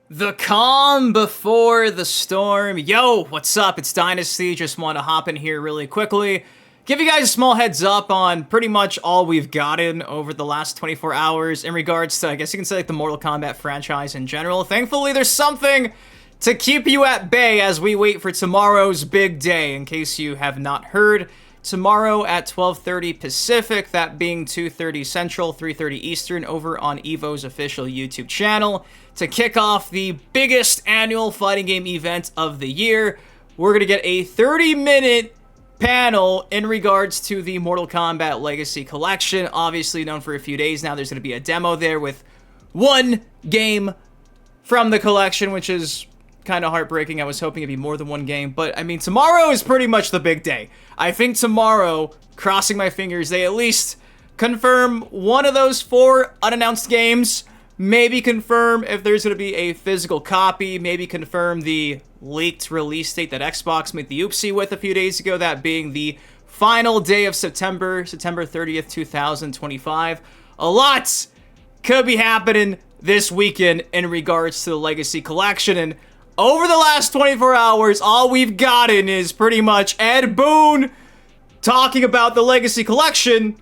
The calm before the storm. Yo, what's up? It's Dynasty. Just want to hop in here really quickly. Give you guys a small heads up on pretty much all we've gotten over the last 24 hours in regards to, I guess you can say, like the Mortal Kombat franchise in general. Thankfully, there's something to keep you at bay as we wait for tomorrow's big day. In case you have not heard, tomorrow at 12:30 Pacific, that being 2:30 Central, 3:30 Eastern, over on EVO's official YouTube channel, to kick off the biggest annual fighting game event of the year, we're going to get a 30-minute panel in regards to the Mortal Kombat Legacy Collection, obviously known for a few days now. There's going to be a demo there with one game from the collection, which is kind of heartbreaking. I was hoping it'd be more than one game, but I mean, tomorrow is pretty much the big day. I think tomorrow, crossing my fingers, they at least confirm one of those 4 unannounced games, maybe confirm if there's going to be a physical copy, maybe confirm the leaked release date that Xbox made the oopsie with a few days ago, that being the final day of September 30th, 2025. A lot could be happening this weekend in regards to the Legacy Collection, and over the last 24 hours, all we've gotten is pretty much Ed Boon talking about the Legacy Collection,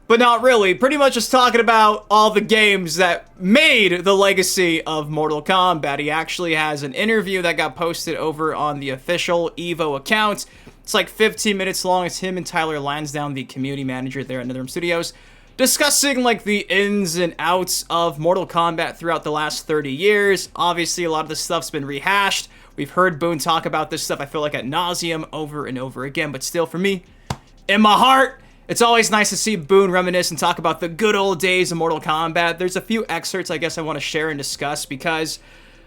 but not really. Pretty much just talking about all the games that made the legacy of Mortal Kombat. He actually has an interview that got posted over on the official EVO account. It's like 15 minutes long. It's him and Tyler Lansdowne, the community manager there at NetherRealm Studios, discussing like the ins and outs of Mortal Kombat throughout the last 30 years. Obviously, a lot of this stuff's been rehashed. We've heard Boon talk about this stuff, I feel like, ad nauseum over and over again, but still, for me, in my heart, it's always nice to see Boon reminisce and talk about the good old days of Mortal Kombat. There's a few excerpts I guess I want to share and discuss because,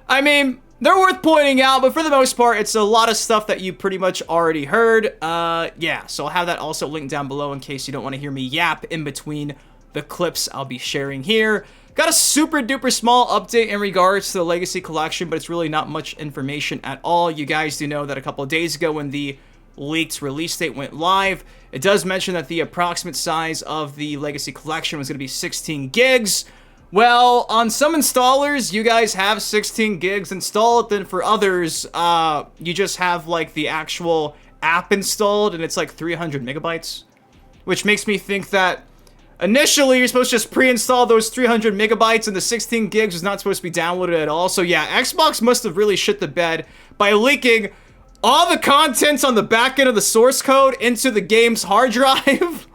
I mean, they're worth pointing out, but for the most part, it's a lot of stuff that you pretty much already heard. Yeah, so I'll have that also linked down below in case you don't want to hear me yap in between the clips I'll be sharing here. Got a super duper small update in regards to the Legacy Collection, but it's really not much information at all. You guys do know that a couple of days ago when the leaked release date went live, it does mention that the approximate size of the Legacy Collection was going to be 16 gigs. Well, on some installers, you guys have 16 gigs installed, then for others, you just have like the actual app installed and it's like 300 megabytes, which makes me think that initially you're supposed to just pre-install those 300 megabytes and the 16 gigs is not supposed to be downloaded at all. So yeah, Xbox must have really shit the bed by leaking all the contents on the back end of the source code into the game's hard drive.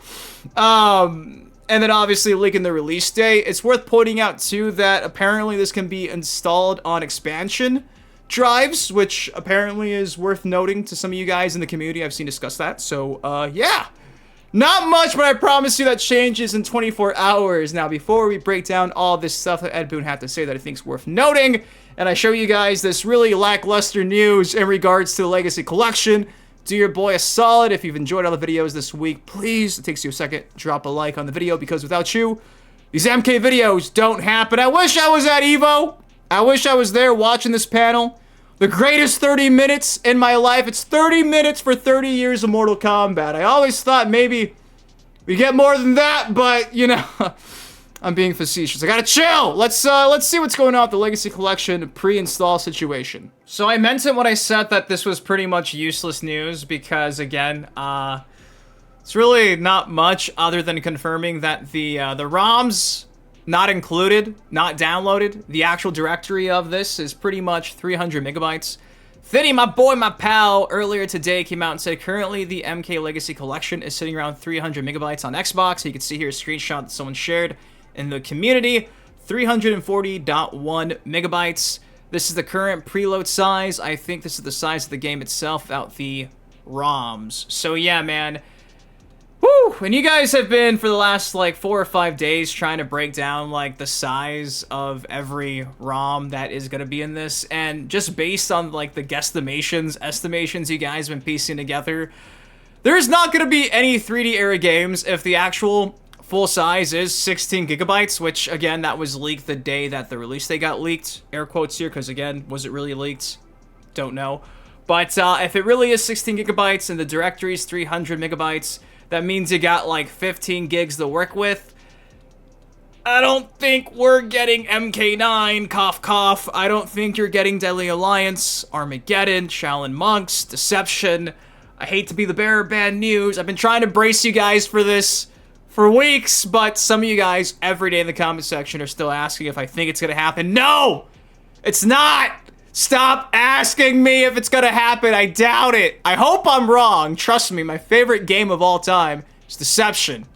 And then obviously leaking the release date. It's worth pointing out too that apparently this can be installed on expansion drives, which apparently is worth noting to some of you guys in the community. I've seen discuss that. So yeah, not much, but I promise you that changes in 24 hours. Now, before we break down all this stuff that Ed Boon had to say that I think is worth noting, and I show you guys this really lackluster news in regards to the Legacy Collection, do your boy a solid. If you've enjoyed all the videos this week, please, it takes you a second, drop a like on the video, because without you, these MK videos don't happen. I wish I was at EVO. I wish I was there watching this panel. The greatest 30 minutes in my life. It's 30 minutes for 30 years of Mortal Kombat. I always thought maybe we get more than that, but, you know, I'm being facetious. I gotta chill. Let's see what's going on with the Legacy Collection pre-install situation. So I meant it when I said that this was pretty much useless news because, again, it's really not much other than confirming that the ROMs not included, not downloaded. The actual directory of this is pretty much 300 megabytes. Fitty, my boy, my pal, earlier today came out and said currently the MK Legacy Collection is sitting around 300 megabytes on Xbox. So you can see here a screenshot that someone shared in the community, 340.1 megabytes. This is the current preload size. I think this is the size of the game itself without the ROMs. So yeah, man. Woo! And you guys have been for the last like 4 or 5 days trying to break down like the size of every ROM that is going to be in this, and just based on like the estimations you guys have been piecing together, there's not going to be any 3D era games if the actual full size is 16 gigabytes, which again, that was leaked the day that the release date got leaked. Air quotes here, because again, was it really leaked? Don't know. But if it really is 16 gigabytes and the directory is 300 megabytes, that means you got like 15 gigs to work with. I don't think we're getting MK9, cough cough. I don't think you're getting Deadly Alliance, Armageddon, Shaolin Monks, Deception. I hate to be the bearer of bad news. I've been trying to brace you guys for this for weeks, but some of you guys every day in the comment section are still asking if I think it's gonna happen. No! It's not! Stop asking me if it's gonna happen. I doubt it. I hope I'm wrong. Trust me, my favorite game of all time is Deception.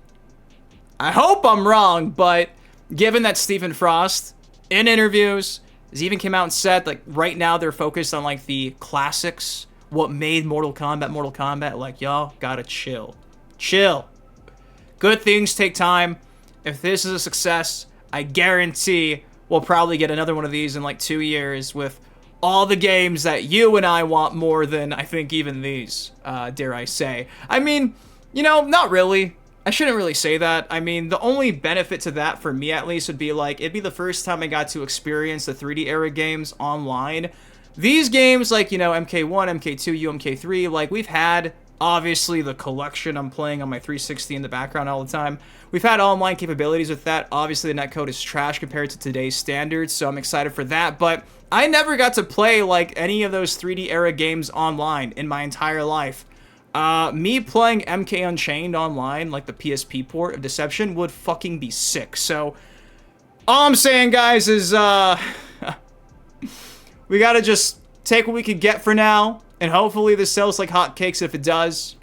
I hope I'm wrong, but given that Stephen Frost, in interviews, has even came out and said, like, right now they're focused on, like, the classics, what made Mortal Kombat, like, y'all gotta chill. Chill. Good things take time. If this is a success, I guarantee we'll probably get another one of these in, like, 2 years with all the games that you and I want more than, I think, even these, dare I say. I mean, you know, not really. I shouldn't really say that. I mean, the only benefit to that, for me at least, would be like, it'd be the first time I got to experience the 3D era games online. These games, like, you know, MK1, MK2, UMK3, like, we've had, obviously, the collection I'm playing on my 360 in the background all the time. We've had online capabilities with that. Obviously, the netcode is trash compared to today's standards, so I'm excited for that. But I never got to play, like, any of those 3D era games online in my entire life. Me playing MK Unchained online, like the PSP port of Deception, would fucking be sick. So, all I'm saying, guys, is, we gotta just take what we can get for now, and hopefully this sells like hotcakes. If it does,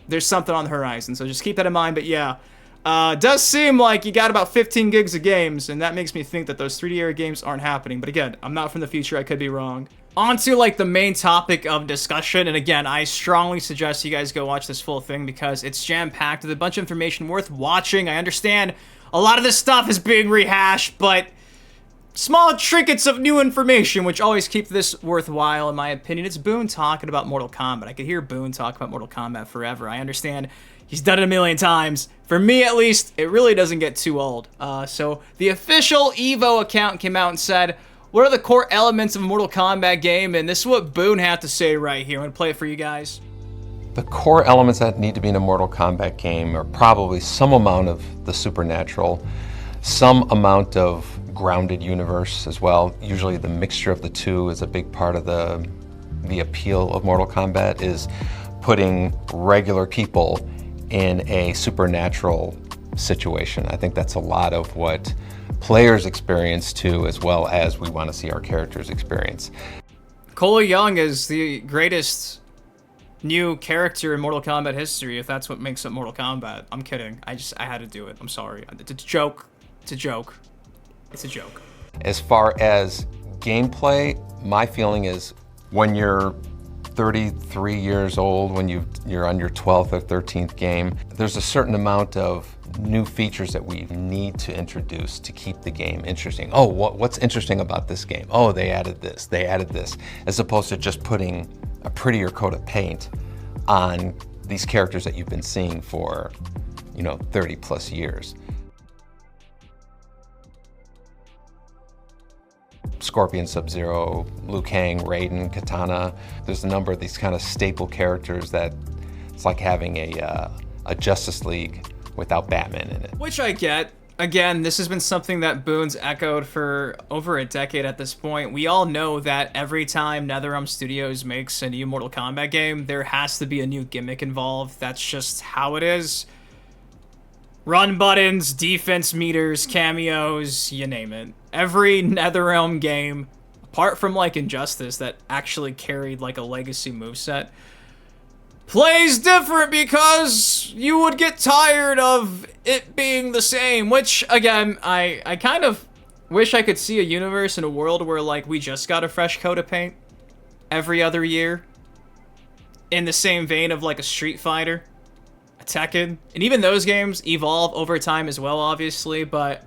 there's something on the horizon, so just keep that in mind. But yeah, it does seem like you got about 15 gigs of games, and that makes me think that those 3D era games aren't happening. But again, I'm not from the future, I could be wrong. On to, like, the main topic of discussion, and again, I strongly suggest you guys go watch this full thing because it's jam-packed with a bunch of information worth watching. I understand a lot of this stuff is being rehashed, but small trinkets of new information, which always keep this worthwhile, in my opinion. It's Boon talking about Mortal Kombat. I could hear Boon talk about Mortal Kombat forever. I understand he's done it a million times. For me, at least, it really doesn't get too old. So the official Evo account came out and said, what are the core elements of a Mortal Kombat game? And this is what Boon had to say right here. I'm going to play it for you guys. The core elements that need to be in a Mortal Kombat game are probably some amount of the supernatural, some amount of grounded universe as well. Usually the mixture of the two is a big part of the appeal of Mortal Kombat, is putting regular people in a supernatural situation. I think that's a lot of what players experience too, as well as we want to see our characters experience. Cole Young is the greatest new character in Mortal Kombat history, if that's what makes up Mortal Kombat. I'm kidding. I had to do it. I'm sorry. It's a joke. It's a joke. It's a joke. As far as gameplay, my feeling is when you're 33 years old, when you're on your 12th or 13th game, there's a certain amount of new features that we need to introduce to keep the game interesting. Oh, what's interesting about this game? Oh, they added this, as opposed to just putting a prettier coat of paint on these characters that you've been seeing for, you know, 30 plus years. Scorpion, Sub-Zero, Liu Kang, Raiden, Katana. There's a number of these kind of staple characters that it's like having a Justice League without Batman in it. Which I get. Again, this has been something that Boon's echoed for over a decade at this point. We all know that every time NetherRealm Studios makes a new Mortal Kombat game, there has to be a new gimmick involved. That's just how it is. Run buttons, defense meters, cameos, you name it. Every NetherRealm game, apart from, like, Injustice, that actually carried, like, a legacy moveset, plays different because you would get tired of it being the same, which, again, I kind of wish I could see a universe in a world where, like, we just got a fresh coat of paint every other year, in the same vein of, like, a Street Fighter, a Tekken, and even those games evolve over time as well, obviously, but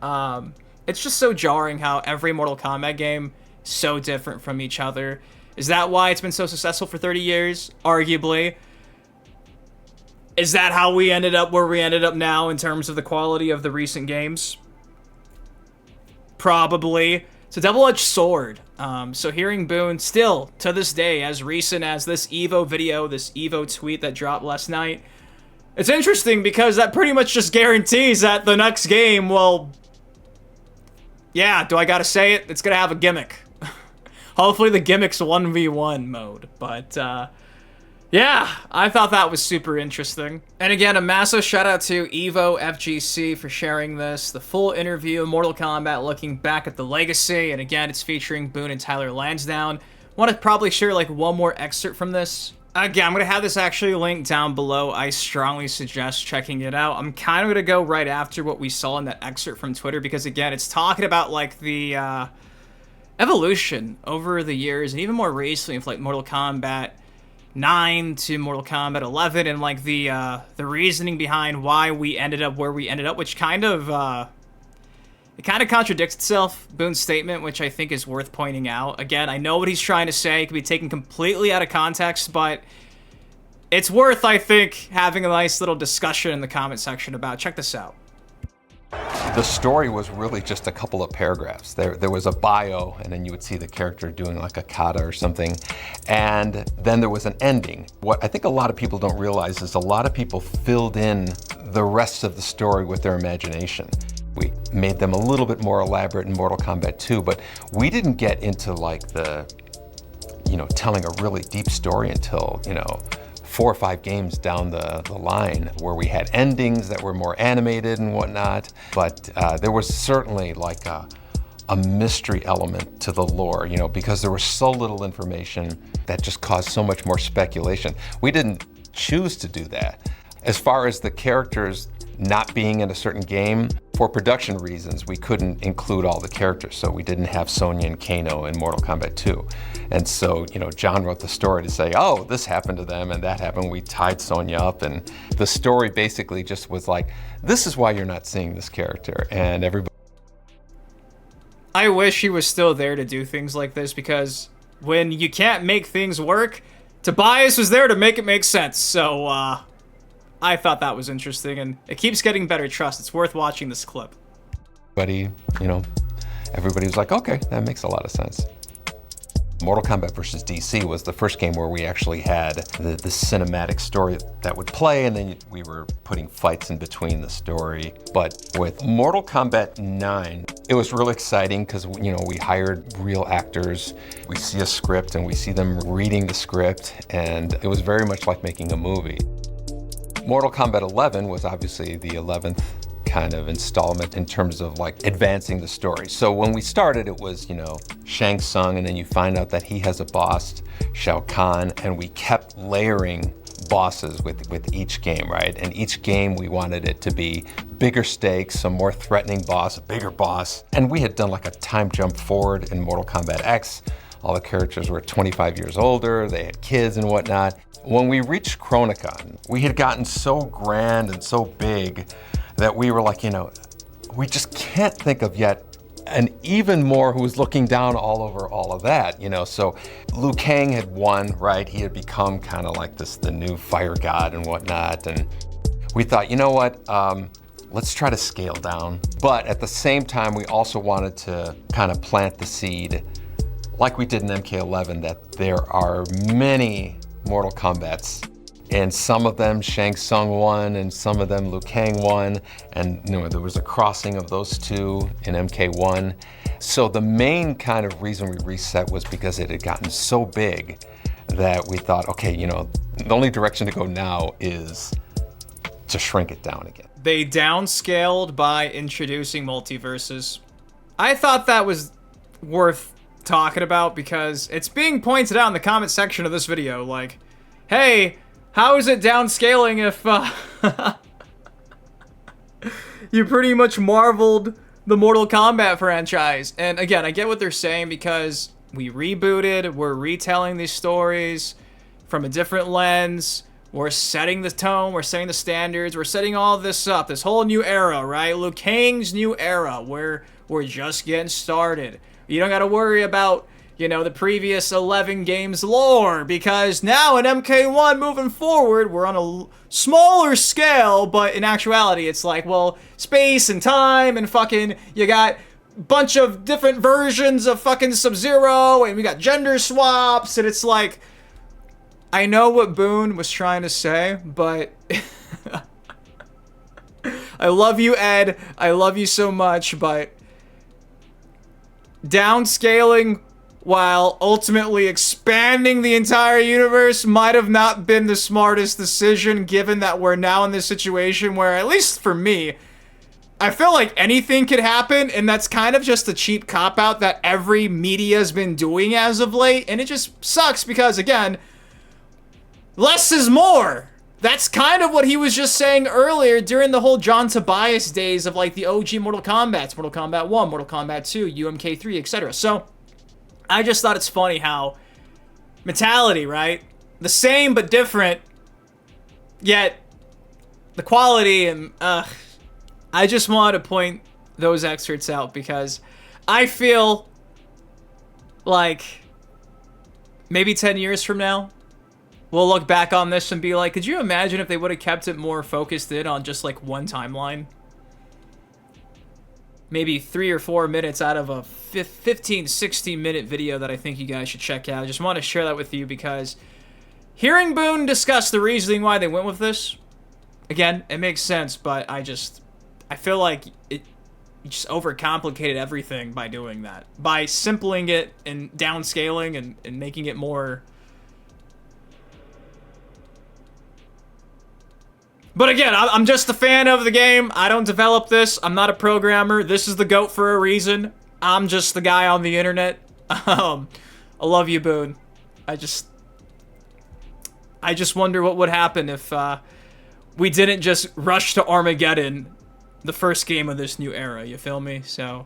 it's just so jarring how every Mortal Kombat game is so different from each other. Is that why it's been so successful for 30 years? Arguably. Is that how we ended up where we ended up now in terms of the quality of the recent games? Probably. It's a double-edged sword. So hearing Boon still, to this day, as recent as this Evo video, this Evo tweet that dropped last night, It's interesting because that pretty much just guarantees that the next game, well, yeah, do I gotta say it? It's gonna have a gimmick. Hopefully the gimmick's 1v1 mode, but, yeah, I thought that was super interesting. And again, a massive shout out to Evo FGC for sharing this. The full interview of Mortal Kombat looking back at the legacy. And again, it's featuring Boon and Tyler Lansdowne. Want to probably share like one more excerpt from this. Again, I'm going to have this actually linked down below. I strongly suggest checking it out. I'm kind of going to go right after what we saw in that excerpt from Twitter because again, it's talking about like the evolution over the years and even more recently of like Mortal Kombat 9 to Mortal Kombat 11 and like the reasoning behind why we ended up where we ended up, which kind of it kind of contradicts itself, Boon's statement, which I think is worth pointing out. Again, I know what he's trying to say. It can be taken completely out of context, but it's worth, I think, having a nice little discussion in the comment section about. Check this out. The story was really just a couple of paragraphs. There was a bio, and then you would see the character doing like a kata or something, and then there was an ending. What I think a lot of people don't realize is a lot of people filled in the rest of the story with their imagination. We made them a little bit more elaborate in Mortal Kombat 2, but we didn't get into like the, telling a really deep story until, 4 or 5 games down the line where we had endings that were more animated and whatnot. But there was certainly like a mystery element to the lore, because there was so little information that just caused so much more speculation. We didn't choose to do that. As far as the characters not being in a certain game, for production reasons, we couldn't include all the characters. So we didn't have Sonya and Kano in Mortal Kombat 2. And so, John wrote the story to say, oh, this happened to them and that happened. We tied Sonya up, and the story basically just was like, this is why you're not seeing this character. And everybody. I wish he was still there to do things like this, because when you can't make things work, Tobias was there to make it make sense. So, I thought that was interesting, and it keeps getting better trust. It's worth watching this clip. Everybody was like, okay, that makes a lot of sense. Mortal Kombat vs. DC was the first game where we actually had the cinematic story that would play, and then we were putting fights in between the story. But with Mortal Kombat 9, it was really exciting because, we hired real actors. We see a script and we see them reading the script, and it was very much like making a movie. Mortal Kombat 11 was obviously the 11th kind of installment in terms of like advancing the story. So when we started, it was, Shang Tsung, and then you find out that he has a boss, Shao Kahn, and we kept layering bosses with each game, right? And each game we wanted it to be bigger stakes, a more threatening boss, a bigger boss. And we had done like a time jump forward in Mortal Kombat X. All the characters were 25 years older, they had kids and whatnot. When we reached Chronicon, we had gotten so grand and so big that we were like, we just can't think of yet an even more who was looking down all over all of that, So Liu Kang had won, right? He had become kind of like the new fire god and whatnot. And we thought, let's try to scale down. But at the same time, we also wanted to kind of plant the seed, like we did in MK11, that there are many Mortal Kombats, and some of them Shang Tsung won, and some of them Liu Kang won, and there was a crossing of those two in MK1. So the main kind of reason we reset was because it had gotten so big that we thought, okay, the only direction to go now is to shrink it down again. They downscaled by introducing multiverses. I thought that was worth talking about because it's being pointed out in the comment section of this video, like, hey, how is it downscaling if you pretty much marveled the Mortal Kombat franchise? And again, I get what they're saying because we rebooted, we're retelling these stories from a different lens, we're setting the tone, we're setting the standards, we're setting all this up, this whole new era, right? Liu Kang's new era, where we're just getting started. You don't gotta worry about, the previous 11 games lore, because now in MK1 moving forward, we're on a smaller scale, but in actuality, it's like, well, space and time and fucking, you got a bunch of different versions of fucking Sub-Zero, and we got gender swaps, and it's like, I know what Boon was trying to say, but I love you, Ed. I love you so much, but downscaling while ultimately expanding the entire universe might have not been the smartest decision, given that we're now in this situation where, at least for me, I feel like anything could happen, and that's kind of just a cheap cop-out that every media's been doing as of late, and it just sucks because, again, less is more. That's kind of what he was just saying earlier during the whole John Tobias days of, like, the OG Mortal Kombats, Mortal Kombat 1, Mortal Kombat 2, UMK3, etc. So, I just thought it's funny how mentality, right? The same but different, yet the quality, and I just wanted to point those excerpts out because I feel like maybe 10 years from now, we'll look back on this and be like, could you imagine if they would have kept it more focused in on just like one timeline? Maybe 3 or 4 minutes out of a 15, 16-minute video that I think you guys should check out. I just want to share that with you because hearing Boon discuss the reasoning why they went with this, again, it makes sense, but I feel like you just overcomplicated everything by doing that. By simpling it and downscaling and making it more... But again, I'm just a fan of the game. I don't develop this. I'm not a programmer. This is the GOAT for a reason. I'm just the guy on the internet. I love you, Boon. I just wonder what would happen if we didn't just rush to Armageddon, the first game of this new era. You feel me? So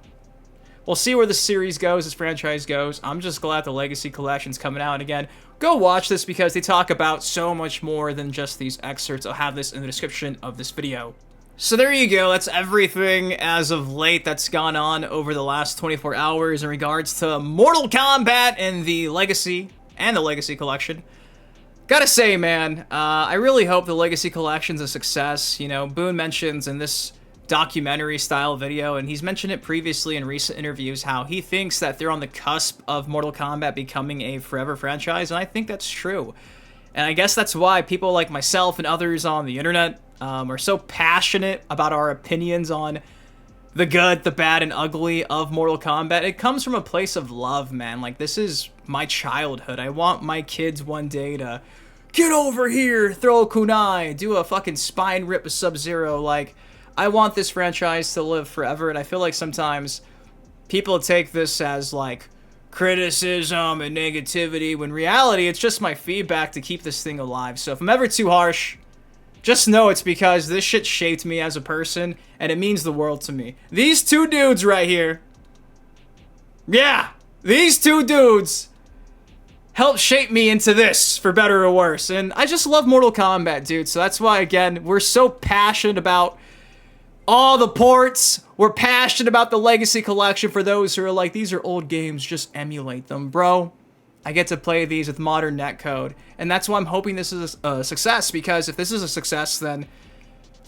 we'll see where the series goes, this franchise goes. I'm just glad the Legacy Collection's coming out. And again, go watch this because they talk about so much more than just these excerpts. I'll have this in the description of this video. So there you go. That's everything as of late that's gone on over the last 24 hours in regards to Mortal Kombat and the Legacy Collection. Gotta say, man, I really hope the Legacy Collection's a success. You know, Boon mentions in this documentary-style video, and he's mentioned it previously in recent interviews, how he thinks that they're on the cusp of Mortal Kombat becoming a forever franchise, and I think that's true. And I guess that's why people like myself and others on the internet are so passionate about our opinions on the good, the bad, and ugly of Mortal Kombat. It comes from a place of love, man. Like, this is my childhood. I want my kids one day to get over here, throw a kunai, do a fucking spine rip of Sub-Zero. Like, I want this franchise to live forever, and I feel like sometimes people take this as, like, criticism and negativity, when in reality, it's just my feedback to keep this thing alive. So if I'm ever too harsh, just know it's because this shit shaped me as a person, and it means the world to me. These two dudes right here, yeah, these two dudes helped shape me into this, for better or worse. And I just love Mortal Kombat, dude, so that's why, again, we're so passionate about all the ports. We're passionate about the Legacy Collection. For those who are like, these are old games, just emulate them. Bro, I get to play these with modern netcode. And that's why I'm hoping this is a success, because if this is a success, then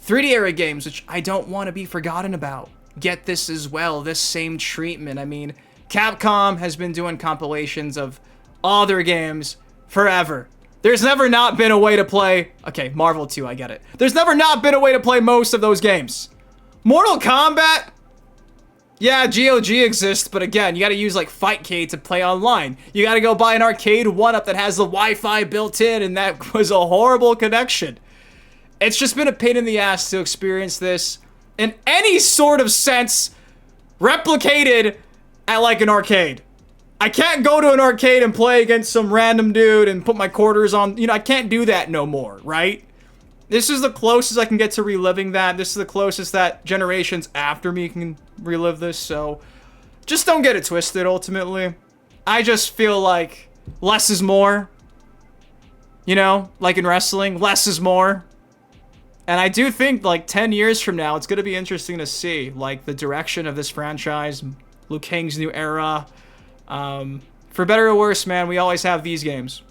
3D era games, which I don't want to be forgotten about, get this as well, this same treatment. I mean, Capcom has been doing compilations of all their games forever. There's never not been a way to play... Okay, Marvel 2, I get it. There's never not been a way to play most of those games. Mortal Kombat? Yeah, GOG exists, but again, you gotta use like Fightcade to play online. You gotta go buy an arcade 1-up that has the Wi-Fi built in, and that was a horrible connection. It's just been a pain in the ass to experience this in any sort of sense replicated at like an arcade. I can't go to an arcade and play against some random dude and put my quarters on. You know, I can't do that no more, right? This is the closest I can get to reliving that. This is the closest that generations after me can relive this, so just don't get it twisted, ultimately. I just feel like less is more. You know, like in wrestling, less is more. And I do think, like, 10 years from now, it's going to be interesting to see, like, the direction of this franchise, Liu Kang's new era. For better or worse, man, we always have these games.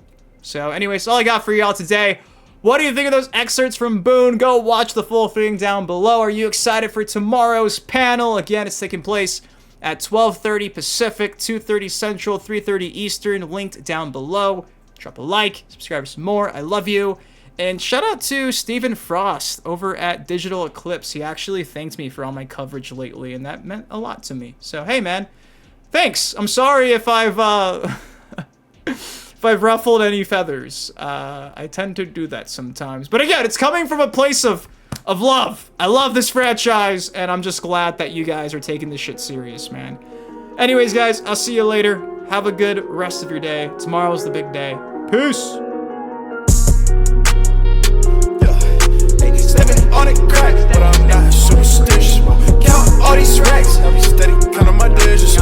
So, anyways, all I got for y'all today. What do you think of those excerpts from Boon? Go watch the full thing down below. Are you excited for tomorrow's panel? Again, it's taking place at 12:30 Pacific, 2:30 Central, 3:30 Eastern. Linked down below. Drop a like, subscribe for some more. I love you. And shout out to Stephen Frost over at Digital Eclipse. He actually thanked me for all my coverage lately, and that meant a lot to me. So, hey, man, thanks. I'm sorry if I've if I've ruffled any feathers. I tend to do that sometimes. But again, it's coming from a place of love. I love this franchise, and I'm just glad that you guys are taking this shit serious, man. Anyways, guys, I'll see you later. Have a good rest of your day. Tomorrow's the big day. Peace. Stepping on it crack, but I'm not superstitious. Count all these racks, I be steady, counting my digits.